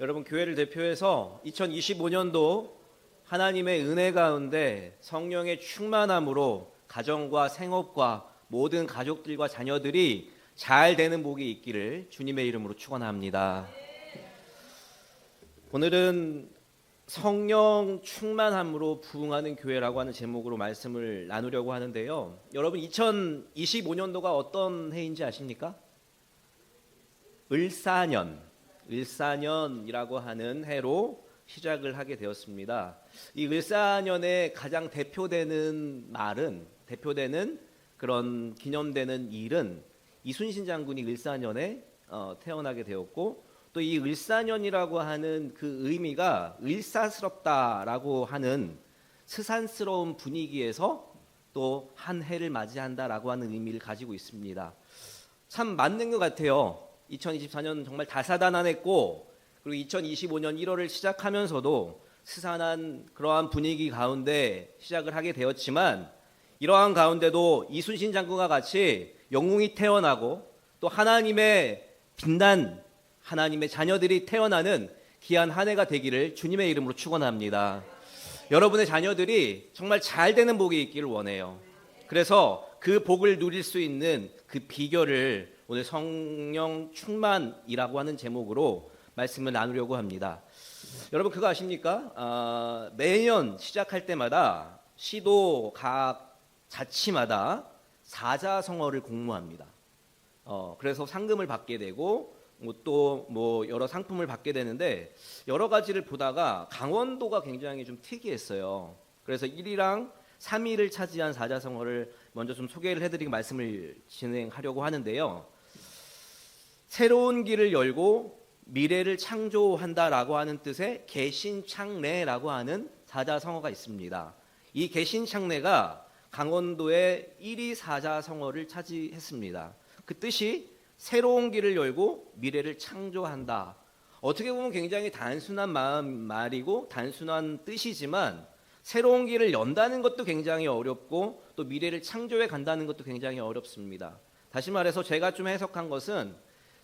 여러분, 교회를 대표해서 2025년도 하나님의 은혜 가운데 성령의 충만함으로 가정과 생업과 모든 가족들과 자녀들이 잘 되는 복이 있기를 주님의 이름으로 축원합니다. 오늘은 성령 충만함으로 부흥하는 교회라고 하는 제목으로 말씀을 나누려고 하는데요. 여러분, 2025년도가 어떤 해인지 아십니까? 을사년이라고 하는 해로 시작을 하게 되었습니다. 이 을사년의 가장 대표되는 그런 기념되는 일은 이순신 장군이 을사년에 태어나게 되었고, 또 이 을사년이라고 하는 그 의미가 을사스럽다라고 하는 스산스러운 분위기에서 또 한 해를 맞이한다라고 하는 의미를 가지고 있습니다. 참 맞는 것 같아요. 2024년 정말 다사다난했고, 그리고 2025년 1월을 시작하면서도 스산한 그러한 분위기 가운데 시작을 하게 되었지만, 이러한 가운데도 이순신 장군과 같이 영웅이 태어나고 또 하나님의 빛난 하나님의 자녀들이 태어나는 귀한 한 해가 되기를 주님의 이름으로 축원합니다. 여러분의 자녀들이 정말 잘 되는 복이 있기를 원해요. 그래서 그 복을 누릴 수 있는 그 비결을 오늘 성령 충만이라고 하는 제목으로 말씀을 나누려고 합니다. 여러분, 그거 아십니까? 매년 시작할 때마다 시도 각 자치마다 사자성어를 공모합니다. 그래서 상금을 받게 되고 또 여러 상품을 받게 되는데, 여러 가지를 보다가 강원도가 굉장히 좀 특이했어요. 그래서 1위랑 3위를 차지한 사자성어를 먼저 좀 소개를 해드리고 말씀을 진행하려고 하는데요. 새로운 길을 열고 미래를 창조한다라고 하는 뜻의 개신창래라고 하는 사자성어가 있습니다. 이 개신창래가 강원도의 1위 사자성어를 차지했습니다. 그 뜻이 새로운 길을 열고 미래를 창조한다. 어떻게 보면 굉장히 단순한 말이고 단순한 뜻이지만, 새로운 길을 연다는 것도 굉장히 어렵고 또 미래를 창조해 간다는 것도 굉장히 어렵습니다. 다시 말해서 제가 좀 해석한 것은,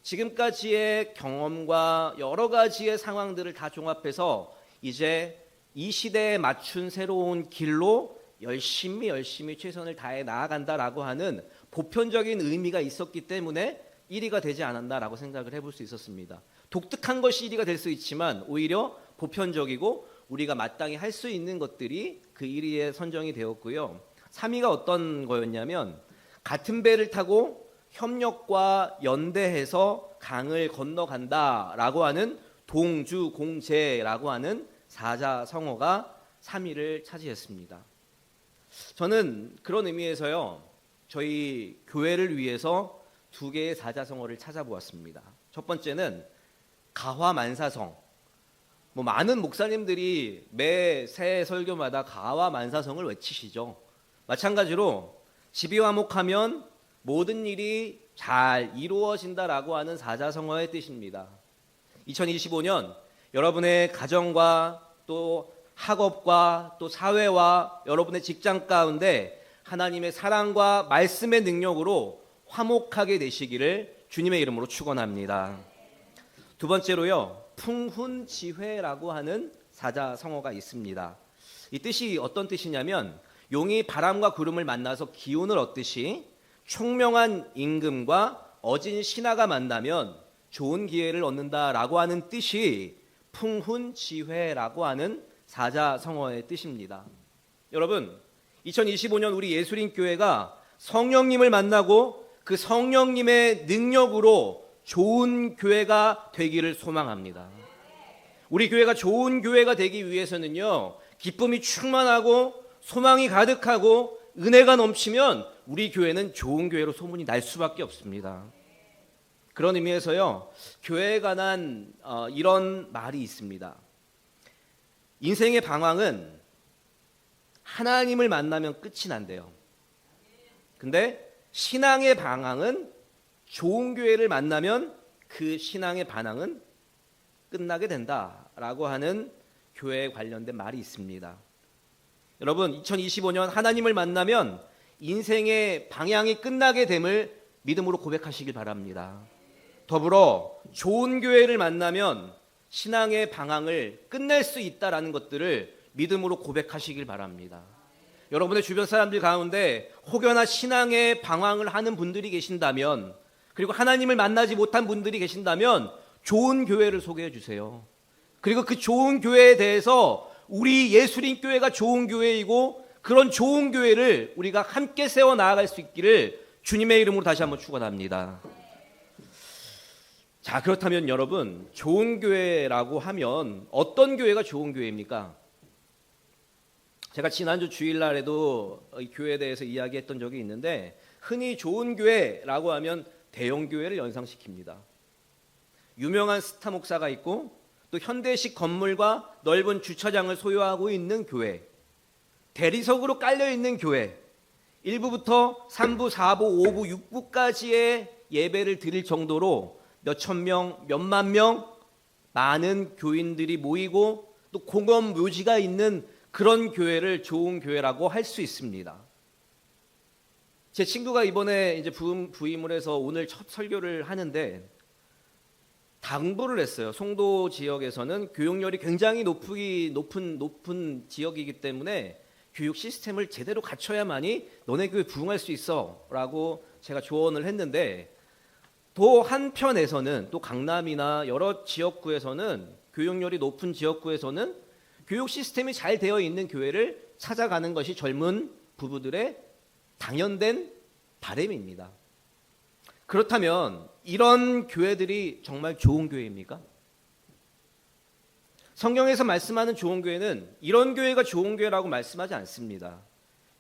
지금까지의 경험과 여러 가지의 상황들을 다 종합해서 이제 이 시대에 맞춘 새로운 길로 열심히 최선을 다해 나아간다라고 하는 보편적인 의미가 있었기 때문에 1위가 되지 않았나라고 생각을 해볼 수 있었습니다. 독특한 것이 1위가 될 수 있지만 오히려 보편적이고 우리가 마땅히 할 수 있는 것들이 그 1위에 선정이 되었고요. 3위가 어떤 거였냐면, 같은 배를 타고 협력과 연대해서 강을 건너간다라고 하는 동주공제라고 하는 사자성어가 3위를 차지했습니다. 저는 그런 의미에서요, 저희 교회를 위해서 두 개의 사자성어를 찾아보았습니다. 첫 번째는 가화만사성. 많은 목사님들이 매 새 설교마다 가화만사성을 외치시죠. 마찬가지로 집이화목하면 모든 일이 잘 이루어진다라고 하는 사자성어의 뜻입니다. 2025년 여러분의 가정과 또 학업과 또 사회와 여러분의 직장 가운데 하나님의 사랑과 말씀의 능력으로 화목하게 되시기를 주님의 이름으로 축원합니다. 두 번째로요, 풍훈지회라고 하는 사자성어가 있습니다. 이 뜻이 어떤 뜻이냐면, 용이 바람과 구름을 만나서 기운을 얻듯이 총명한 임금과 어진 신하가 만나면 좋은 기회를 얻는다라고 하는 뜻이 풍훈지회라고 하는 사자성어의 뜻입니다. 여러분, 2025년 우리 예수림교회가 성령님을 만나고 그 성령님의 능력으로 좋은 교회가 되기를 소망합니다. 우리 교회가 좋은 교회가 되기 위해서는요, 기쁨이 충만하고 소망이 가득하고 은혜가 넘치면 우리 교회는 좋은 교회로 소문이 날 수밖에 없습니다. 그런 의미에서요, 교회에 관한 이런 말이 있습니다. 인생의 방황은 하나님을 만나면 끝이 난대요. 근데 신앙의 방황은 좋은 교회를 만나면 그 신앙의 반항은 끝나게 된다라고 하는 교회에 관련된 말이 있습니다. 여러분, 2025년 하나님을 만나면 인생의 방향이 끝나게 됨을 믿음으로 고백하시길 바랍니다. 더불어 좋은 교회를 만나면 신앙의 방황을 끝낼 수 있다라는 것들을 믿음으로 고백하시길 바랍니다. 여러분의 주변 사람들 가운데 혹여나 신앙의 방황을 하는 분들이 계신다면, 그리고 하나님을 만나지 못한 분들이 계신다면 좋은 교회를 소개해 주세요. 그리고 그 좋은 교회에 대해서 우리 예수님 교회가 좋은 교회이고 그런 좋은 교회를 우리가 함께 세워 나아갈 수 있기를 주님의 이름으로 다시 한번 축원합니다. 자, 그렇다면 여러분, 좋은 교회라고 하면 어떤 교회가 좋은 교회입니까? 제가 지난주 주일날에도 이 교회에 대해서 이야기했던 적이 있는데, 흔히 좋은 교회라고 하면 대형 교회를 연상시킵니다. 유명한 스타 목사가 있고 또 현대식 건물과 넓은 주차장을 소유하고 있는 교회, 대리석으로 깔려있는 교회, 1부부터 3부, 4부, 5부, 6부까지의 예배를 드릴 정도로 몇천 명, 몇만 명 많은 교인들이 모이고 또 공원 묘지가 있는 그런 교회를 좋은 교회라고 할 수 있습니다. 제 친구가 이번에 이제 부임을 해서 오늘 첫 설교를 하는데 당부를 했어요. 송도 지역에서는 교육열이 굉장히 높은 지역이기 때문에 교육 시스템을 제대로 갖춰야만이 너네 교회 부흥할 수 있어 라고 제가 조언을 했는데, 또 한편에서는 또 강남이나 여러 지역구에서는 교육열이 높은 지역구에서는 교육 시스템이 잘 되어 있는 교회를 찾아가는 것이 젊은 부부들의 당연된 바람입니다. 그렇다면 이런 교회들이 정말 좋은 교회입니까? 성경에서 말씀하는 좋은 교회는 이런 교회가 좋은 교회라고 말씀하지 않습니다.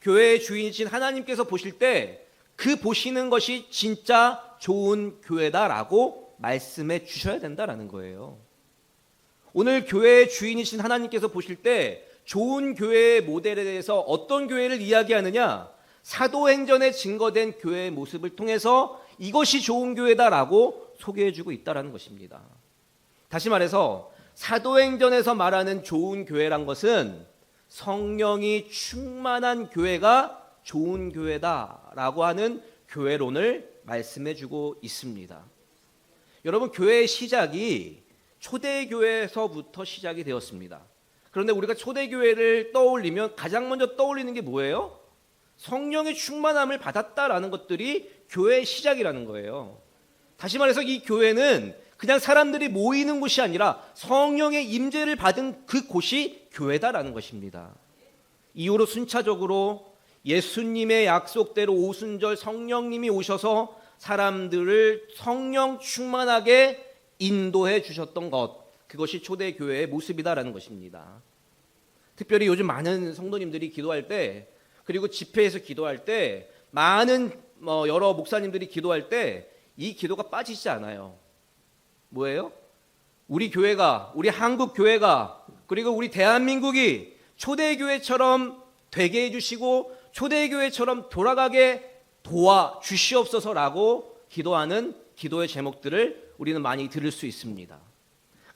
교회의 주인이신 하나님께서 보실 때 그 보시는 것이 진짜 좋은 교회다라고 말씀해 주셔야 된다라는 거예요. 오늘 교회의 주인이신 하나님께서 보실 때 좋은 교회의 모델에 대해서 어떤 교회를 이야기하느냐? 사도행전에 증거된 교회의 모습을 통해서 이것이 좋은 교회다라고 소개해주고 있다는 것입니다. 다시 말해서 사도행전에서 말하는 좋은 교회란 것은 성령이 충만한 교회가 좋은 교회다라고 하는 교회론을 말씀해주고 있습니다. 여러분, 교회의 시작이 초대교회에서부터 시작이 되었습니다. 그런데 우리가 초대교회를 떠올리면 가장 먼저 떠올리는 게 뭐예요? 성령의 충만함을 받았다라는 것들이 교회의 시작이라는 거예요. 다시 말해서 이 교회는 그냥 사람들이 모이는 곳이 아니라 성령의 임재를 받은 그 곳이 교회다라는 것입니다. 이후로 순차적으로 예수님의 약속대로 오순절 성령님이 오셔서 사람들을 성령 충만하게 인도해 주셨던 것, 그것이 초대교회의 모습이다라는 것입니다. 특별히 요즘 많은 성도님들이 기도할 때, 그리고 집회에서 기도할 때, 많은 여러 목사님들이 기도할 때 이 기도가 빠지지 않아요. 뭐예요? 우리 교회가, 우리 한국 교회가, 그리고 우리 대한민국이 초대교회처럼 되게 해주시고 초대교회처럼 돌아가게 도와주시옵소서라고 기도하는 기도의 제목들을 우리는 많이 들을 수 있습니다.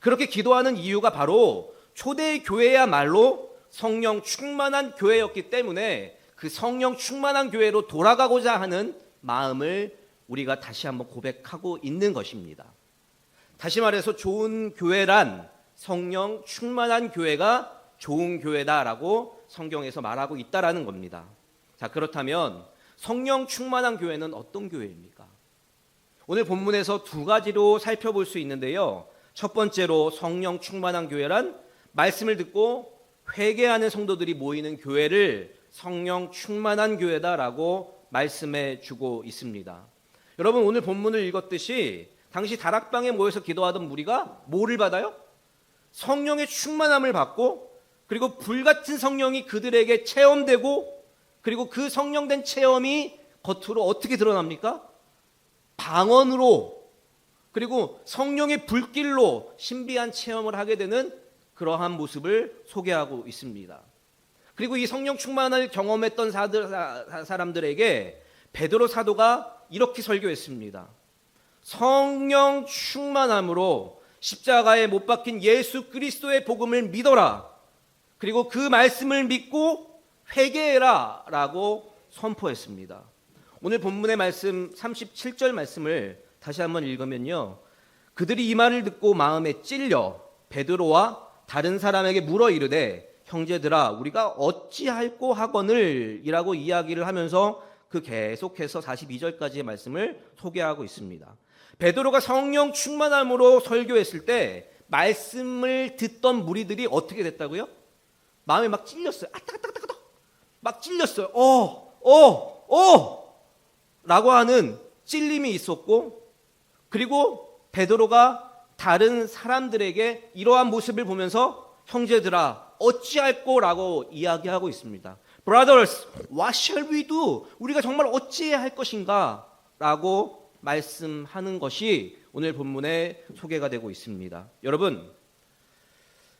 그렇게 기도하는 이유가 바로 초대교회야말로 성령 충만한 교회였기 때문에 그 성령 충만한 교회로 돌아가고자 하는 마음을 우리가 다시 한번 고백하고 있는 것입니다. 다시 말해서 좋은 교회란 성령 충만한 교회가 좋은 교회다라고 성경에서 말하고 있다라는 겁니다. 자, 그렇다면 성령 충만한 교회는 어떤 교회입니까? 오늘 본문에서 두 가지로 살펴볼 수 있는데요. 첫 번째로 성령 충만한 교회란 말씀을 듣고 회개하는 성도들이 모이는 교회를 성령 충만한 교회다라고 말씀해 주고 있습니다. 여러분, 오늘 본문을 읽었듯이 당시 다락방에 모여서 기도하던 무리가 뭐를 받아요? 성령의 충만함을 받고, 그리고 불같은 성령이 그들에게 체험되고, 그리고 그 성령된 체험이 겉으로 어떻게 드러납니까? 방언으로, 그리고 성령의 불길로 신비한 체험을 하게 되는 그러한 모습을 소개하고 있습니다. 그리고 이 성령 충만을 경험했던 사람들에게 베드로 사도가 이렇게 설교했습니다. 성령 충만함으로 십자가에 못 박힌 예수 그리스도의 복음을 믿어라. 그리고 그 말씀을 믿고 회개해라 라고 선포했습니다. 오늘 본문의 말씀 37절 말씀을 다시 한번 읽으면요, 그들이 이 말을 듣고 마음에 찔려 베드로와 다른 사람에게 물어 이르되 형제들아 우리가 어찌할꼬 하거늘 이라고 이야기를 하면서 그 계속해서 42절까지의 말씀을 소개하고 있습니다. 베드로가 성령 충만함으로 설교했을 때 말씀을 듣던 무리들이 어떻게 됐다고요? 마음에 막 찔렸어요. 아따가따가따가 막 찔렸어요. 라고 하는 찔림이 있었고, 그리고 베드로가 다른 사람들에게 이러한 모습을 보면서 형제들아 어찌할꼬라고 이야기하고 있습니다. Brothers, what shall we do? 우리가 정말 어찌해야 할 것인가? 라고 말씀하는 것이 오늘 본문에 소개가 되고 있습니다.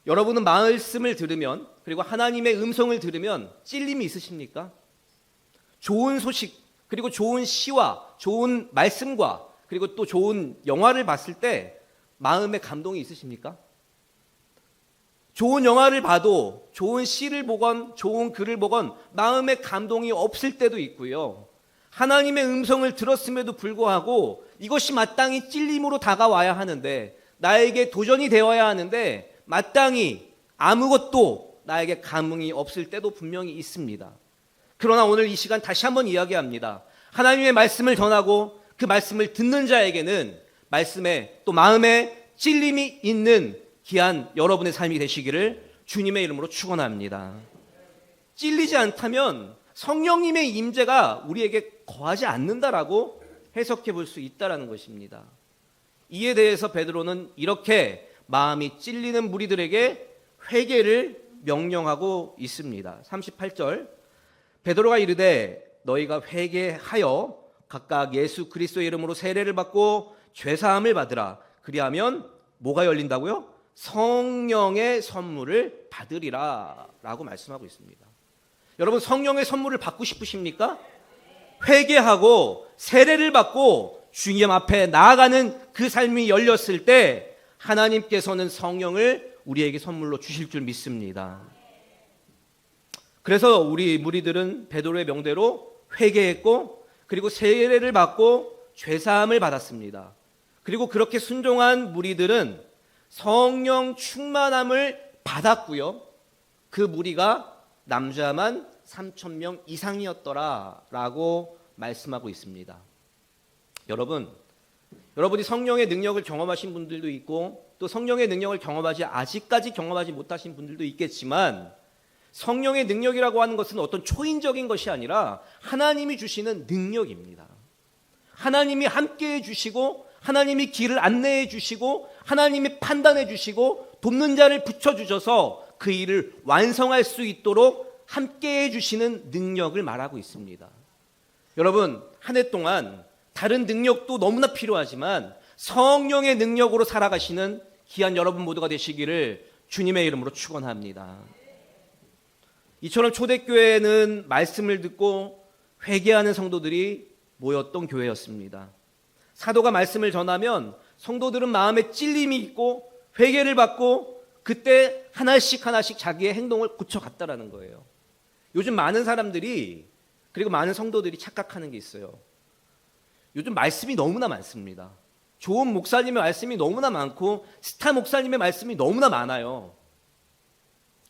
여러분은 말씀을 들으면, 그리고 하나님의 음성을 들으면 찔림이 있으십니까? 좋은 소식, 그리고 좋은 시와 좋은 말씀과 그리고 또 좋은 영화를 봤을 때 마음에 감동이 있으십니까? 좋은 영화를 봐도 좋은 시를 보건 좋은 글을 보건 마음에 감동이 없을 때도 있고요. 하나님의 음성을 들었음에도 불구하고 이것이 마땅히 찔림으로 다가와야 하는데, 나에게 도전이 되어야 하는데 마땅히 아무것도 나에게 감흥이 없을 때도 분명히 있습니다. 그러나 오늘 이 시간 다시 한번 이야기합니다. 하나님의 말씀을 전하고 그 말씀을 듣는 자에게는 말씀에 또 마음에 찔림이 있는 귀한 여러분의 삶이 되시기를 주님의 이름으로 축원합니다. 찔리지 않다면 성령님의 임재가 우리에게 거하지 않는다라고 해석해 볼 수 있다라는 것입니다. 이에 대해서 베드로는 이렇게 마음이 찔리는 무리들에게 회개를 명령하고 있습니다. 38절 베드로가 이르되 너희가 회개하여 각각 예수 그리스도의 이름으로 세례를 받고 죄사함을 받으라. 그리하면 뭐가 열린다고요? 성령의 선물을 받으리라 라고 말씀하고 있습니다. 여러분, 성령의 선물을 받고 싶으십니까? 회개하고 세례를 받고 주님 앞에 나아가는 그 삶이 열렸을 때 하나님께서는 성령을 우리에게 선물로 주실 줄 믿습니다. 그래서 우리 무리들은 베드로의 명대로 회개했고, 그리고 세례를 받고 죄사함을 받았습니다. 그리고 그렇게 순종한 무리들은 성령 충만함을 받았고요. 그 무리가 남자만 3,000명 이상이었더라라고 말씀하고 있습니다. 여러분이 성령의 능력을 경험하신 분들도 있고, 또 성령의 능력을 아직까지 경험하지 못하신 분들도 있겠지만, 성령의 능력이라고 하는 것은 어떤 초인적인 것이 아니라 하나님이 주시는 능력입니다. 하나님이 함께해 주시고, 하나님이 길을 안내해 주시고, 하나님이 판단해 주시고, 돕는 자를 붙여주셔서 그 일을 완성할 수 있도록 함께해 주시는 능력을 말하고 있습니다. 여러분, 한 해 동안 다른 능력도 너무나 필요하지만 성령의 능력으로 살아가시는 귀한 여러분 모두가 되시기를 주님의 이름으로 축원합니다. 이처럼 초대교회는 말씀을 듣고 회개하는 성도들이 모였던 교회였습니다. 사도가 말씀을 전하면 성도들은 마음에 찔림이 있고 회개를 받고 그때 하나씩 자기의 행동을 고쳐갔다라는 거예요. 요즘 많은 사람들이, 그리고 많은 성도들이 착각하는 게 있어요. 요즘 말씀이 너무나 많습니다. 좋은 목사님의 말씀이 너무나 많고 스타 목사님의 말씀이 너무나 많아요.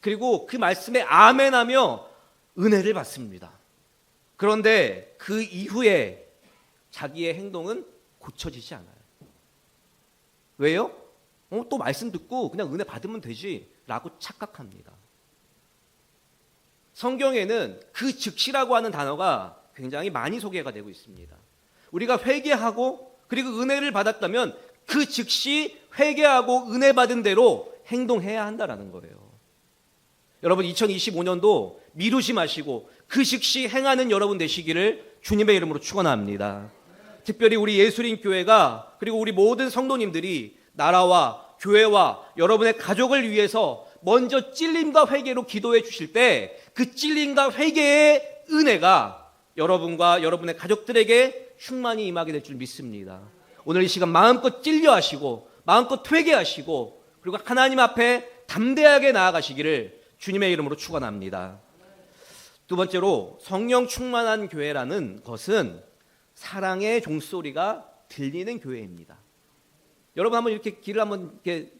그리고 그 말씀에 아멘하며 은혜를 받습니다. 그런데 그 이후에 자기의 행동은 고쳐지지 않아요. 왜요? 또 말씀 듣고 그냥 은혜 받으면 되지 라고 착각합니다. 성경에는 그 즉시라고 하는 단어가 굉장히 많이 소개가 되고 있습니다. 우리가 회개하고 그리고 은혜를 받았다면 그 즉시 회개하고 은혜 받은 대로 행동해야 한다라는 거예요. 여러분, 2025년도 미루지 마시고 그 즉시 행하는 여러분 되시기를 주님의 이름으로 축원합니다. 특별히 우리 예수림 교회가, 그리고 우리 모든 성도님들이 나라와 교회와 여러분의 가족을 위해서 먼저 찔림과 회개로 기도해 주실 때 그 찔림과 회개의 은혜가 여러분과 여러분의 가족들에게 충만히 임하게 될 줄 믿습니다. 오늘 이 시간 마음껏 찔려 하시고 마음껏 회개하시고 그리고 하나님 앞에 담대하게 나아가시기를 주님의 이름으로 축원합니다. 두 번째로, 성령 충만한 교회라는 것은 사랑의 종소리가 들리는 교회입니다. 여러분 한번 이렇게 귀를 한번 이렇게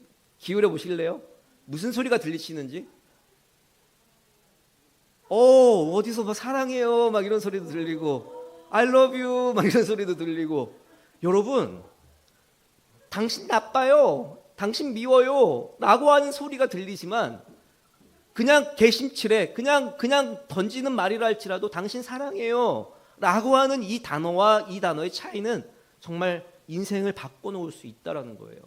기울여 보실래요? 무슨 소리가 들리시는지? 어디서 막 사랑해요 막 이런 소리도 들리고 I love you 막 이런 소리도 들리고. 여러분, 당신 나빠요, 당신 미워요 라고 하는 소리가 들리지만, 그냥 개심칠에 그냥 던지는 말이라 할지라도 당신 사랑해요 라고 하는 이 단어와 이 단어의 차이는 정말 인생을 바꿔놓을 수 있다라는 거예요.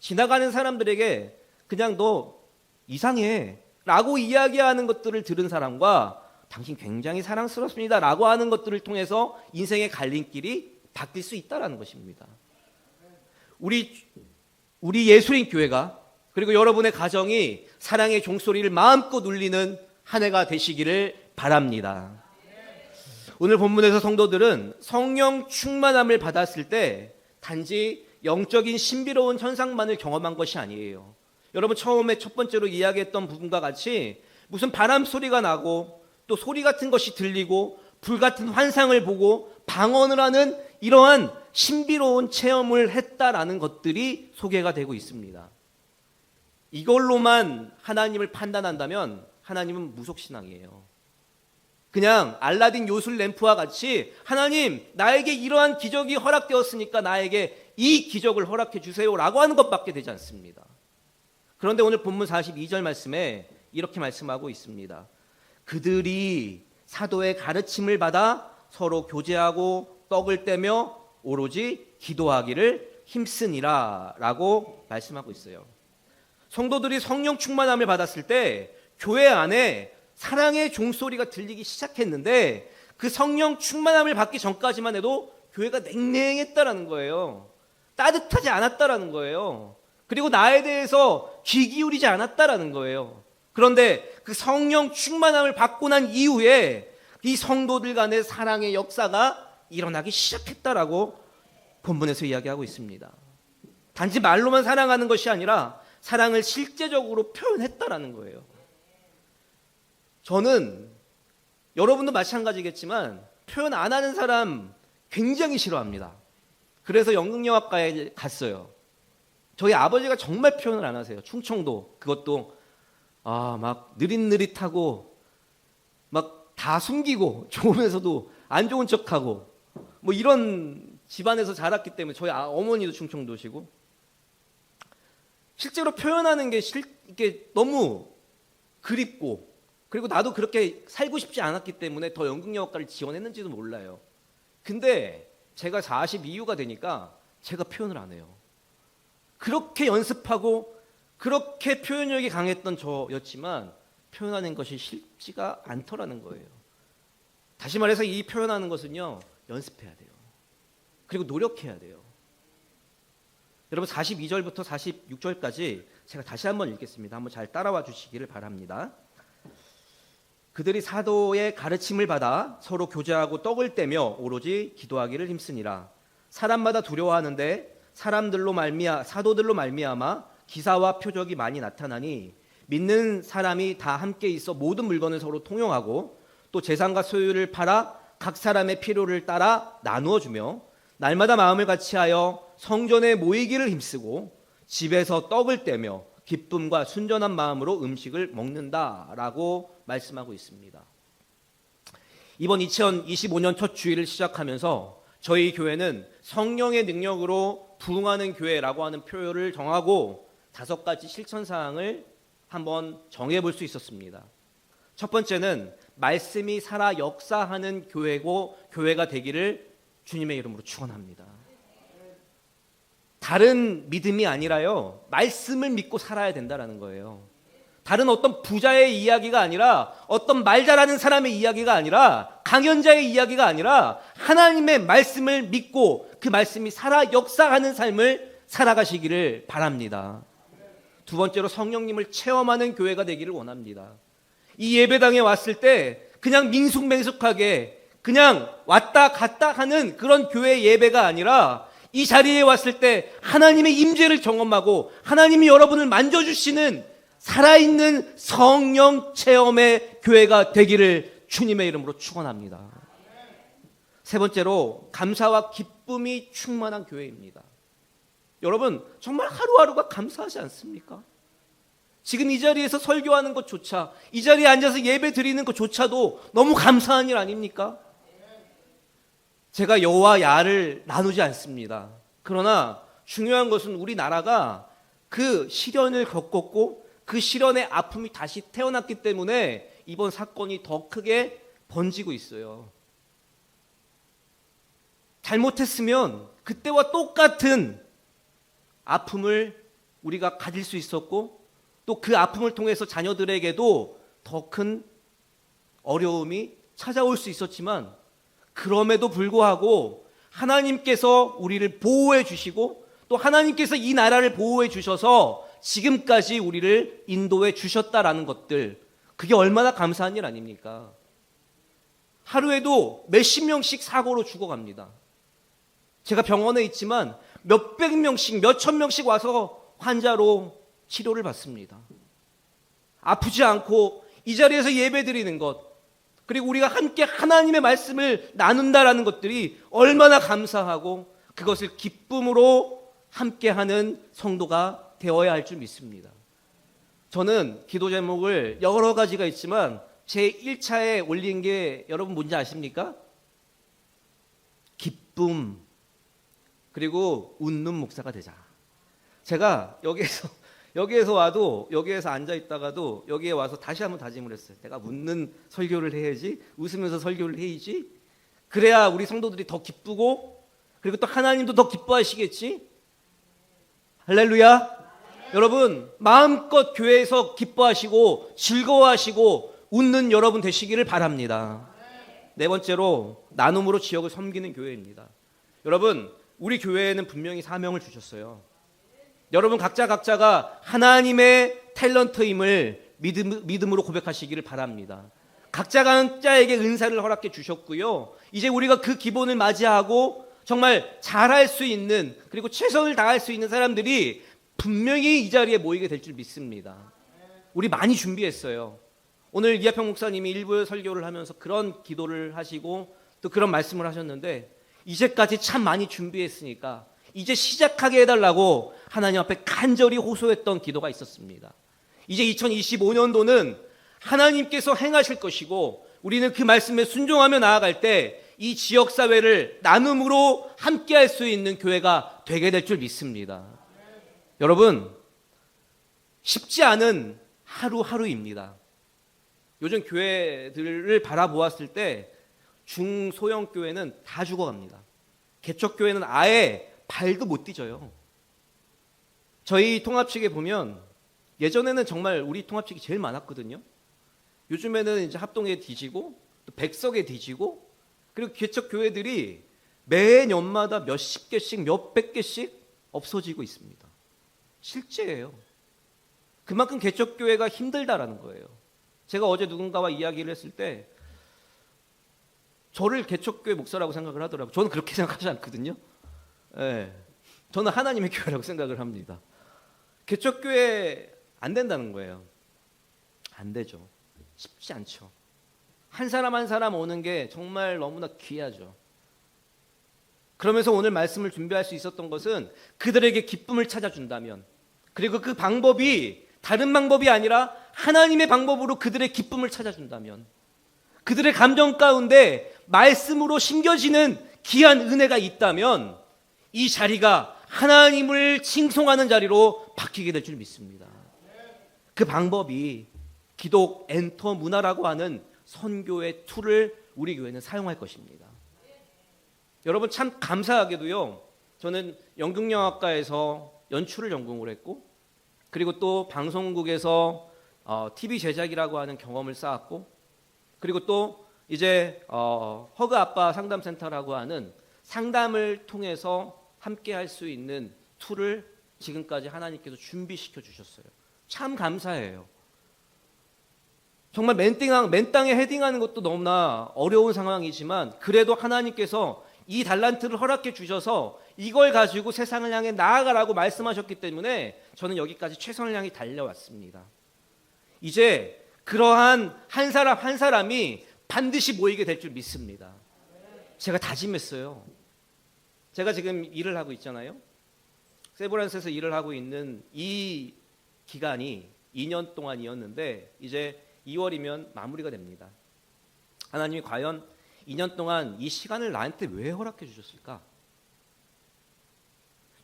지나가는 사람들에게 그냥 너 이상해 라고 이야기하는 것들을 들은 사람과 당신 굉장히 사랑스럽습니다 라고 하는 것들을 통해서 인생의 갈림길이 바뀔 수 있다는 것입니다. 우리 예수님 교회가, 그리고 여러분의 가정이 사랑의 종소리를 마음껏 울리는 한 해가 되시기를 바랍니다. 오늘 본문에서 성도들은 성령 충만함을 받았을 때 단지 영적인 신비로운 현상만을 경험한 것이 아니에요. 여러분, 처음에 첫 번째로 이야기했던 부분과 같이 무슨 바람 소리가 나고 또 소리 같은 것이 들리고 불 같은 환상을 보고 방언을 하는 이러한 신비로운 체험을 했다라는 것들이 소개가 되고 있습니다. 이걸로만 하나님을 판단한다면 하나님은 무속신앙이에요. 그냥 알라딘 요술 램프와 같이 하나님 나에게 이러한 기적이 허락되었으니까 나에게 이 기적을 허락해 주세요 라고 하는 것밖에 되지 않습니다. 그런데 오늘 본문 42절 말씀에 이렇게 말씀하고 있습니다. 그들이 사도의 가르침을 받아 서로 교제하고 떡을 떼며 오로지 기도하기를 힘쓰니라 라고 말씀하고 있어요. 성도들이 성령 충만함을 받았을 때 교회 안에 사랑의 종소리가 들리기 시작했는데, 그 성령 충만함을 받기 전까지만 해도 교회가 냉랭했다라는 거예요. 따뜻하지 않았다라는 거예요. 그리고 나에 대해서 귀 기울이지 않았다라는 거예요. 그런데 그 성령 충만함을 받고 난 이후에 이 성도들 간의 사랑의 역사가 일어나기 시작했다라고 본문에서 이야기하고 있습니다. 단지 말로만 사랑하는 것이 아니라 사랑을 실제적으로 표현했다라는 거예요. 저는 여러분도 마찬가지겠지만 표현 안 하는 사람 굉장히 싫어합니다. 그래서 연극영화과에 갔어요. 저희 아버지가 정말 표현을 안 하세요. 충청도, 그것도 막 느릿느릿하고 막 다 숨기고 좋으면서도 안 좋은 척하고 뭐 이런 집안에서 자랐기 때문에, 저희 어머니도 충청도시고, 실제로 표현하는 게 이게 너무 그립고, 그리고 나도 그렇게 살고 싶지 않았기 때문에 더 연극영화과를 지원했는지도 몰라요. 근데 제가 40 이후가 되니까 제가 표현을 안 해요. 그렇게 연습하고 그렇게 표현력이 강했던 저였지만 표현하는 것이 쉽지가 않더라는 거예요. 다시 말해서 이 표현하는 것은요, 연습해야 돼요. 그리고 노력해야 돼요. 여러분, 42절부터 46절까지 제가 다시 한번 읽겠습니다. 한번 잘 따라와 주시기를 바랍니다. 그들이 사도의 가르침을 받아 서로 교제하고 떡을 떼며 오로지 기도하기를 힘쓰니라. 사람마다 두려워하는데 사도들로 말미암아 기사와 표적이 많이 나타나니 믿는 사람이 다 함께 있어 모든 물건을 서로 통용하고 또 재산과 소유를 팔아 각 사람의 필요를 따라 나누어 주며 날마다 마음을 같이하여 성전에 모이기를 힘쓰고 집에서 떡을 떼며 기쁨과 순전한 마음으로 음식을 먹는다라고 말씀하고 있습니다. 이번 2025년 첫 주일을 시작하면서 저희 교회는 성령의 능력으로 부흥하는 교회라고 하는 표현을 정하고 5가지 실천사항을 한번 정해볼 수 있었습니다. 첫 번째는 말씀이 살아 역사하는 교회가 되기를 주님의 이름으로 축원합니다. 다른 믿음이 아니라요, 말씀을 믿고 살아야 된다는 거예요. 다른 어떤 부자의 이야기가 아니라, 어떤 말 잘하는 사람의 이야기가 아니라, 강연자의 이야기가 아니라 하나님의 말씀을 믿고 그 말씀이 살아 역사하는 삶을 살아가시기를 바랍니다. 두 번째로 성령님을 체험하는 교회가 되기를 원합니다. 이 예배당에 왔을 때 그냥 밍숭맹숭하게 그냥 왔다 갔다 하는 그런 교회 예배가 아니라, 이 자리에 왔을 때 하나님의 임재를 경험하고 하나님이 여러분을 만져주시는 살아있는 성령 체험의 교회가 되기를 주님의 이름으로 축원합니다. 세 번째로 감사와 기쁨이 충만한 교회입니다. 여러분 정말 하루하루가 감사하지 않습니까? 지금 이 자리에서 설교하는 것조차, 이 자리에 앉아서 예배 드리는 것조차도 너무 감사한 일 아닙니까? 제가 여와 야를 나누지 않습니다. 그러나 중요한 것은 우리나라가 그 시련을 겪었고 그 시련의 아픔이 다시 태어났기 때문에 이번 사건이 더 크게 번지고 있어요. 잘못했으면 그때와 똑같은 아픔을 우리가 가질 수 있었고 또 그 아픔을 통해서 자녀들에게도 더 큰 어려움이 찾아올 수 있었지만 그럼에도 불구하고 하나님께서 우리를 보호해 주시고 또 하나님께서 이 나라를 보호해 주셔서 지금까지 우리를 인도해 주셨다라는 것들, 그게 얼마나 감사한 일 아닙니까? 하루에도 몇십 명씩 사고로 죽어갑니다. 제가 병원에 있지만 몇백 명씩, 몇천 명씩 와서 환자로 치료를 받습니다. 아프지 않고 이 자리에서 예배드리는 것, 그리고 우리가 함께 하나님의 말씀을 나눈다라는 것들이 얼마나 감사하고 그것을 기쁨으로 함께하는 성도가 되어야 할 줄 믿습니다. 저는 기도 제목을 여러 가지가 있지만 제 1차에 올린 게 여러분 뭔지 아십니까? 기쁨, 그리고 웃는 목사가 되자. 제가 여기에서 와도, 여기에서 앉아 있다가도 여기에 와서 다시 한번 다짐을 했어요. 내가 웃는 설교를 해야지, 웃으면서 설교를 해야지. 그래야 우리 성도들이 더 기쁘고 그리고 또 하나님도 더 기뻐하시겠지. 할렐루야. 여러분 마음껏 교회에서 기뻐하시고 즐거워하시고 웃는 여러분 되시기를 바랍니다. 네 번째로 나눔으로 지역을 섬기는 교회입니다. 여러분 우리 교회에는 분명히 사명을 주셨어요. 여러분 각자가 하나님의 탤런트임을 믿음으로 고백하시기를 바랍니다. 각자에게 은사를 허락해 주셨고요. 이제 우리가 그 기본을 맞이하고 정말 잘할 수 있는, 그리고 최선을 다할 수 있는 사람들이 분명히 이 자리에 모이게 될 줄 믿습니다. 우리 많이 준비했어요. 오늘 이하평 목사님이 일부 설교를 하면서 그런 기도를 하시고 또 그런 말씀을 하셨는데, 이제까지 참 많이 준비했으니까 이제 시작하게 해달라고 하나님 앞에 간절히 호소했던 기도가 있었습니다. 이제 2025년도는 하나님께서 행하실 것이고 우리는 그 말씀에 순종하며 나아갈 때 이 지역사회를 나눔으로 함께할 수 있는 교회가 되게 될 줄 믿습니다. 여러분 쉽지 않은 하루하루입니다. 요즘 교회들을 바라보았을 때 중소형 교회는 다 죽어갑니다. 개척교회는 아예 발도 못 디뎌요. 저희 통합측에 보면 예전에는 정말 우리 통합측이 제일 많았거든요. 요즘에는 이제 합동에 뒤지고 또 백석에 뒤지고, 그리고 개척교회들이 매년마다 몇십 개씩 몇백 개씩 없어지고 있습니다. 실제예요. 그만큼 개척교회가 힘들다라는 거예요. 제가 어제 누군가와 이야기를 했을 때 저를 개척교회 목사라고 생각을 하더라고요. 저는 그렇게 생각하지 않거든요. 네. 저는 하나님의 교회라고 생각을 합니다. 개척교회 안 된다는 거예요. 안 되죠. 쉽지 않죠. 한 사람 한 사람 오는 게 정말 너무나 귀하죠. 그러면서 오늘 말씀을 준비할 수 있었던 것은 그들에게 기쁨을 찾아준다면, 그리고 그 방법이 다른 방법이 아니라 하나님의 방법으로 그들의 기쁨을 찾아준다면, 그들의 감정 가운데 말씀으로 심겨지는 귀한 은혜가 있다면 이 자리가 하나님을 칭송하는 자리로 바뀌게 될 줄 믿습니다. 그 방법이 기독 엔터 문화라고 하는 선교의 툴을 우리 교회는 사용할 것입니다. 여러분 참 감사하게도요, 저는 연극영화과에서 연출을 전공을 했고, 그리고 또 방송국에서 TV 제작이라고 하는 경험을 쌓았고, 그리고 또 이제 허그 아빠 상담센터라고 하는 상담을 통해서 함께 할 수 있는 툴을 지금까지 하나님께서 준비시켜 주셨어요. 참 감사해요. 정말 맨 땅에 헤딩하는 것도 너무나 어려운 상황이지만 그래도 하나님께서 이 달란트를 허락해 주셔서 이걸 가지고 세상을 향해 나아가라고 말씀하셨기 때문에 저는 여기까지 최선을 향해 달려왔습니다. 이제 그러한 한 사람 한 사람이 반드시 모이게 될 줄 믿습니다. 제가 다짐했어요. 제가 지금 일을 하고 있잖아요. 세브란스에서 일을 하고 있는 이 기간이 2년 동안이었는데 이제 2월이면 마무리가 됩니다. 하나님이 과연 2년 동안 이 시간을 나한테 왜 허락해 주셨을까?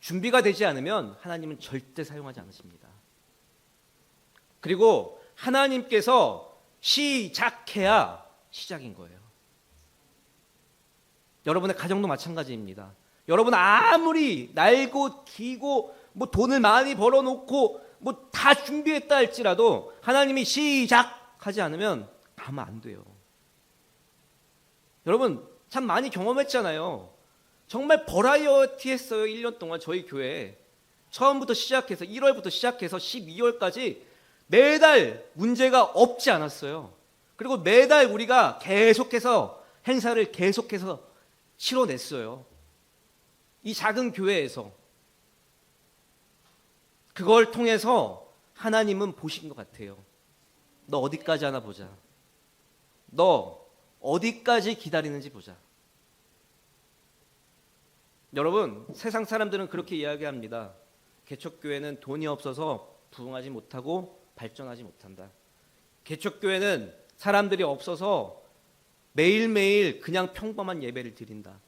준비가 되지 않으면 하나님은 절대 사용하지 않으십니다. 그리고 하나님께서 시작해야 시작인 거예요. 여러분의 가정도 마찬가지입니다. 여러분 아무리 날고 기고 뭐 돈을 많이 벌어놓고 뭐 다 준비했다 할지라도 하나님이 시작하지 않으면 가면 안 돼요. 여러분 참 많이 경험했잖아요. 정말 버라이어티 했어요. 1년 동안 저희 교회 처음부터 시작해서 1월부터 시작해서 12월까지 매달 문제가 없지 않았어요. 그리고 매달 우리가 계속해서 행사를 계속해서 치러냈어요. 이 작은 교회에서. 그걸 통해서 하나님은 보신 것 같아요. 너 어디까지 하나 보자. 너 어디까지 기다리는지 보자. 여러분 세상 사람들은 그렇게 이야기합니다. 개척교회는 돈이 없어서 부흥하지 못하고 발전하지 못한다. 개척교회는 사람들이 없어서 매일매일 그냥 평범한 예배를 드린다.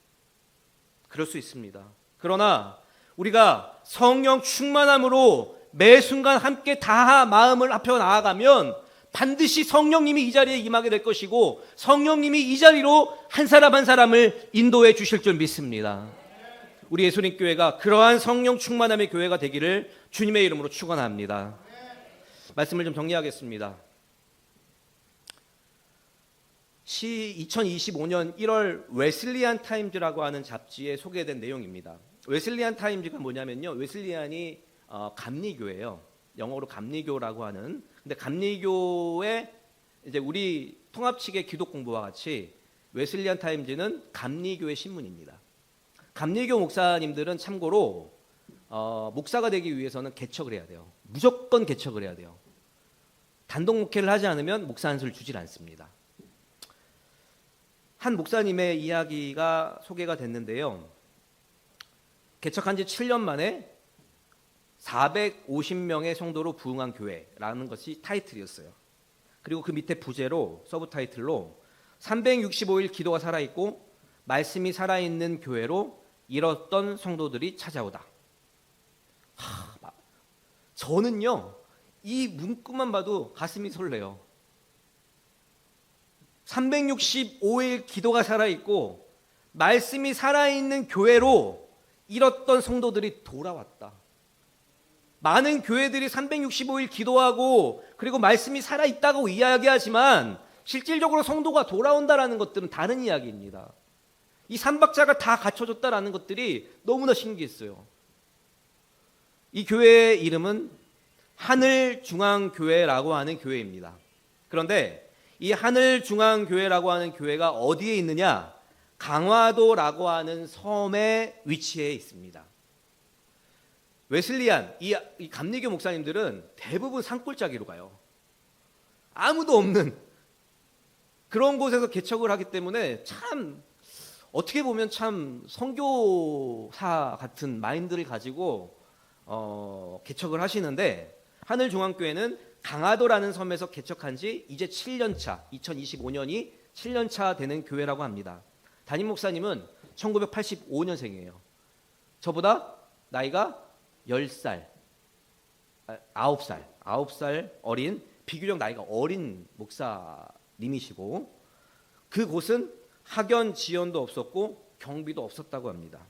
그럴 수 있습니다. 그러나 우리가 성령 충만함으로 매 순간 함께 다 마음을 합혀 나아가면 반드시 성령님이 이 자리에 임하게 될 것이고 성령님이 이 자리로 한 사람 한 사람을 인도해 주실 줄 믿습니다. 우리 예수님 교회가 그러한 성령 충만함의 교회가 되기를 주님의 이름으로 축원합니다. 말씀을 좀 정리하겠습니다. 2025년 1월 웨슬리안 타임즈라고 하는 잡지에 소개된 내용입니다. 웨슬리안 타임즈가 뭐냐면요, 웨슬리안이 감리교예요. 영어로 감리교라고 하는. 근데 감리교의 이제 우리 통합측의 기독 공부와 같이 웨슬리안 타임즈는 감리교의 신문입니다. 감리교 목사님들은 참고로 목사가 되기 위해서는 개척을 해야 돼요. 무조건 개척을 해야 돼요. 단독 목회를 하지 않으면 목사 안수를 주질 않습니다. 한 목사님의 이야기가 소개가 됐는데요. 개척한 지 7년 만에 450명의 성도로 부흥한 교회라는 것이 타이틀이었어요. 그리고 그 밑에 부제로 서브 타이틀로 365일 기도가 살아있고 말씀이 살아있는 교회로 잃었던 성도들이 찾아오다. 저는요 이 문구만 봐도 가슴이 설레요. 365일 기도가 살아있고 말씀이 살아있는 교회로 잃었던 성도들이 돌아왔다. 많은 교회들이 365일 기도하고 그리고 말씀이 살아있다고 이야기하지만 실질적으로 성도가 돌아온다라는 것들은 다른 이야기입니다. 이 삼박자가 다 갖춰졌다라는 것들이 너무나 신기했어요. 이 교회의 이름은 하늘중앙교회라고 하는 교회입니다. 그런데 이 하늘중앙교회라고 하는 교회가 어디에 있느냐? 강화도라고 하는 섬에 위치해 있습니다. 웨슬리안, 이 감리교 목사님들은 대부분 산골짜기로 가요. 아무도 없는 그런 곳에서 개척을 하기 때문에 참 어떻게 보면 참 선교사 같은 마인드를 가지고 개척을 하시는데 하늘중앙교회는 강화도라는 섬에서 개척한 지 이제 7년차, 2025년이 7년차 되는 교회라고 합니다. 담임 목사님은 1985년생이에요. 저보다 나이가 10살, 9살 어린, 비교적 나이가 어린 목사님이시고 그곳은 학연 지연도 없었고 경비도 없었다고 합니다.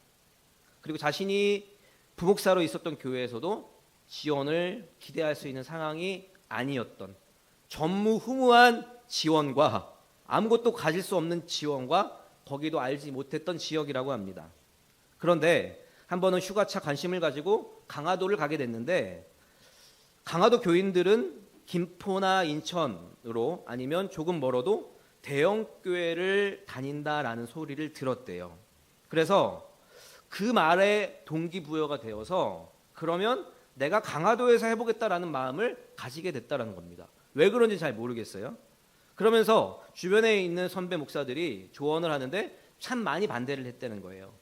그리고 자신이 부목사로 있었던 교회에서도 지원을 기대할 수 있는 상황이 아니었던 전무후무한 지원과 아무것도 가질 수 없는 지원과 거기도 알지 못했던 지역이라고 합니다. 그런데 한 번은 휴가차 관심을 가지고 강화도를 가게 됐는데 강화도 교인들은 김포나 인천으로 아니면 조금 멀어도 대형 교회를 다닌다라는 소리를 들었대요. 그래서 그 말에 동기부여가 되어서 그러면 내가 강화도에서 해보겠다라는 마음을 가지게 됐다라는 겁니다. 왜 그런지 잘 모르겠어요. 그러면서 주변에 있는 선배 목사들이 조언을 하는데 참 많이 반대를 했다는 거예요.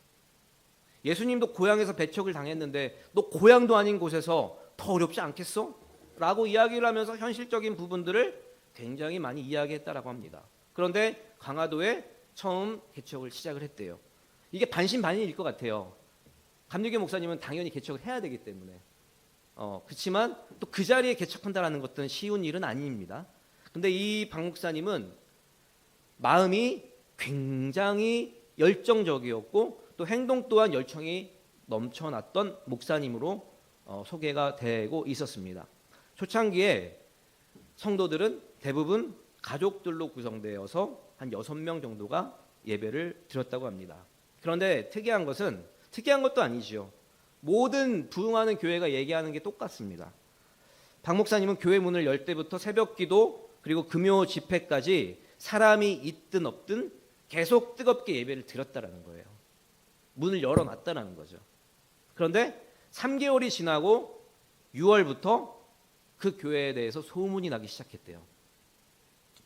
예수님도 고향에서 배척을 당했는데 너 고향도 아닌 곳에서 더 어렵지 않겠어? 라고 이야기를 하면서 현실적인 부분들을 굉장히 많이 이야기했다라고 합니다. 그런데 강화도에 처음 개척을 시작을 했대요. 이게 반신반의일 것 같아요. 감리교 목사님은 당연히 개척을 해야 되기 때문에 그렇지만 또 그 자리에 개척한다는 것은 쉬운 일은 아닙니다. 근데 이 박 목사님은 마음이 굉장히 열정적이었고 또 행동 또한 열정이 넘쳐났던 목사님으로 소개가 되고 있었습니다. 초창기에 성도들은 대부분 가족들로 구성되어서 한 6명 정도가 예배를 드렸다고 합니다. 그런데 특이한 것도 아니지요. 모든 부흥하는 교회가 얘기하는 게 똑같습니다. 박 목사님은 교회 문을 열 때부터 새벽 기도 그리고 금요 집회까지 사람이 있든 없든 계속 뜨겁게 예배를 드렸다라는 거예요. 문을 열어놨다라는 거죠. 그런데 3개월이 지나고 6월부터 그 교회에 대해서 소문이 나기 시작했대요.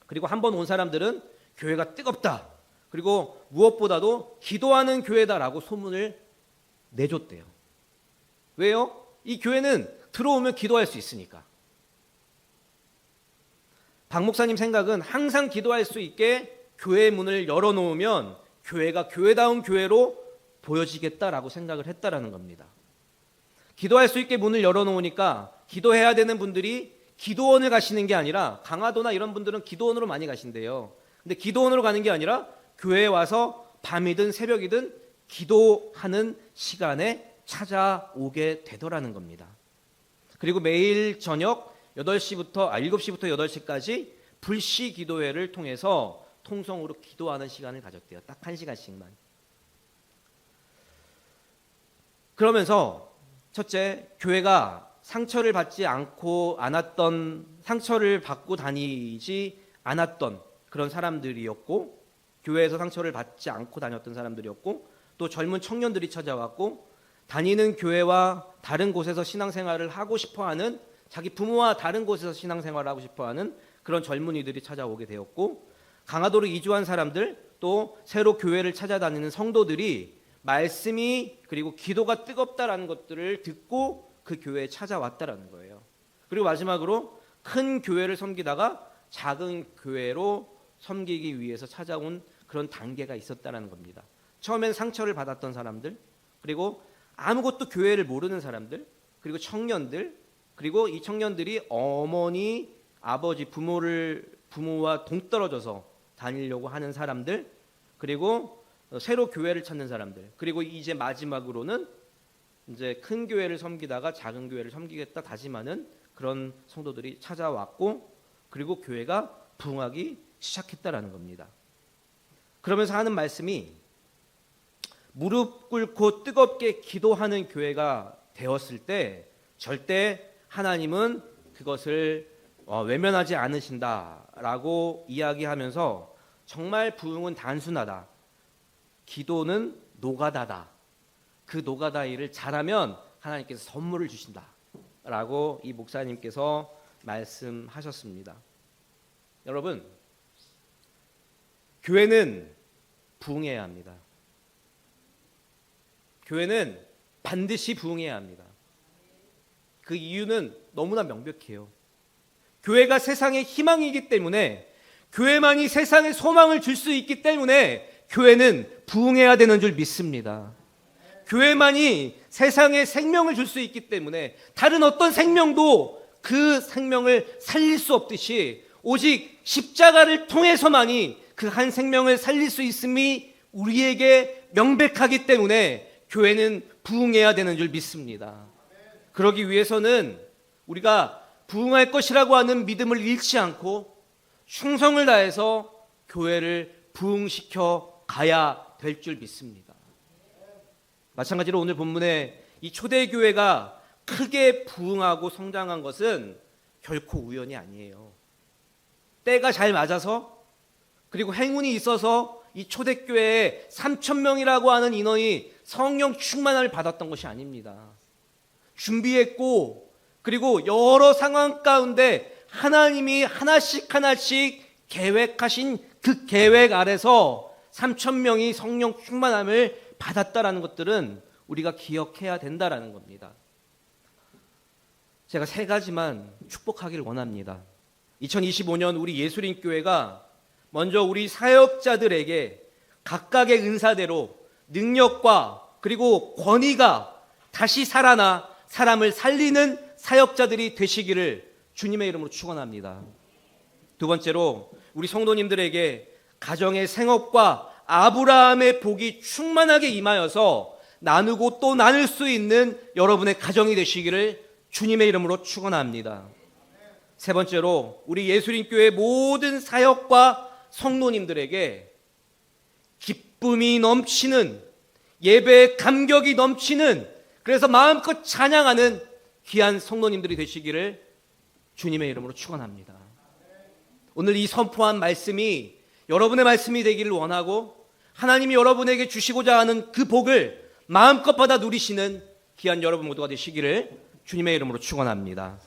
그리고 한 번 온 사람들은 교회가 뜨겁다. 그리고 무엇보다도 기도하는 교회다라고 소문을 내줬대요. 왜요? 이 교회는 들어오면 기도할 수 있으니까. 박 목사님 생각은 항상 기도할 수 있게 교회 문을 열어놓으면 교회가 교회다운 교회로 보여지겠다라고 생각을 했다라는 겁니다. 기도할 수 있게 문을 열어놓으니까 기도해야 되는 분들이 기도원을 가시는 게 아니라 강화도나 이런 분들은 기도원으로 많이 가신대요. 근데 기도원으로 가는 게 아니라 교회에 와서 밤이든 새벽이든 기도하는 시간에 찾아오게 되더라는 겁니다. 그리고 매일 저녁 7시부터 8시까지 불시 기도회를 통해서 통성으로 기도하는 시간을 가졌대요. 딱 1시간씩만. 그러면서 첫째, 교회가 상처를 받고 다니지 않았던 그런 사람들이었고, 교회에서 상처를 받지 않고 다녔던 사람들이었고, 또 젊은 청년들이 찾아왔고, 다니는 교회와 다른 곳에서 신앙생활을 하고 싶어하는, 자기 부모와 다른 곳에서 신앙생활을 하고 싶어하는 그런 젊은이들이 찾아오게 되었고, 강화도로 이주한 사람들, 또 새로 교회를 찾아다니는 성도들이 말씀이 그리고 기도가 뜨겁다라는 것들을 듣고 그 교회에 찾아왔다라는 거예요. 그리고 마지막으로 큰 교회를 섬기다가 작은 교회로 섬기기 위해서 찾아온 그런 단계가 있었다라는 겁니다. 처음엔 상처를 받았던 사람들, 그리고 아무것도 교회를 모르는 사람들, 그리고 청년들, 그리고 이 청년들이 어머니, 아버지, 부모와 동떨어져서 다니려고 하는 사람들, 그리고 새로 교회를 찾는 사람들, 그리고 이제 마지막으로는 이제 큰 교회를 섬기다가 작은 교회를 섬기겠다 다짐하는 그런 성도들이 찾아왔고, 그리고 교회가 부흥하기 시작했다라는 겁니다. 그러면서 하는 말씀이 무릎 꿇고 뜨겁게 기도하는 교회가 되었을 때 절대 하나님은 그것을 외면하지 않으신다라고 이야기하면서 정말 부흥은 단순하다. 기도는 노가다다. 그 노가다 일을 잘하면 하나님께서 선물을 주신다라고 이 목사님께서 말씀하셨습니다. 여러분, 교회는 부흥해야 합니다. 교회는 반드시 부흥해야 합니다. 그 이유는 너무나 명백해요. 교회가 세상의 희망이기 때문에, 교회만이 세상에 소망을 줄 수 있기 때문에 교회는 부흥해야 되는 줄 믿습니다. 교회만이 세상에 생명을 줄 수 있기 때문에 다른 어떤 생명도 그 생명을 살릴 수 없듯이 오직 십자가를 통해서만이 그 한 생명을 살릴 수 있음이 우리에게 명백하기 때문에 교회는 부흥해야 되는 줄 믿습니다. 그러기 위해서는 우리가 부흥할 것이라고 하는 믿음을 잃지 않고 충성을 다해서 교회를 부흥시켜 가야 될 줄 믿습니다. 마찬가지로 오늘 본문에 이 초대교회가 크게 부흥하고 성장한 것은 결코 우연이 아니에요. 때가 잘 맞아서, 그리고 행운이 있어서 이 초대교회에 3,000명이라고 하는 인원이 성령 충만함을 받았던 것이 아닙니다. 준비했고, 그리고 여러 상황 가운데 하나님이 하나씩 계획하신 그 계획 아래서 3,000명이 성령 충만함을 받았다라는 것들은 우리가 기억해야 된다라는 겁니다. 제가 세 가지만 축복하기를 원합니다. 2025년 우리 예수님교회가 먼저 우리 사역자들에게 각각의 은사대로 능력과 그리고 권위가 다시 살아나 사람을 살리는 사역자들이 되시기를 주님의 이름으로 축원합니다. 두 번째로 우리 성도님들에게 가정의 생업과 아브라함의 복이 충만하게 임하여서 나누고 또 나눌 수 있는 여러분의 가정이 되시기를 주님의 이름으로 축원합니다. 세 번째로 우리 예수님교회 모든 사역과 성도님들에게 기쁨이 넘치는, 예배의 감격이 넘치는, 그래서 마음껏 찬양하는 귀한 성도님들이 되시기를 주님의 이름으로 축원합니다. 오늘 이 선포한 말씀이 여러분의 말씀이 되기를 원하고 하나님이 여러분에게 주시고자 하는 그 복을 마음껏 받아 누리시는 귀한 여러분 모두가 되시기를 주님의 이름으로 축원합니다.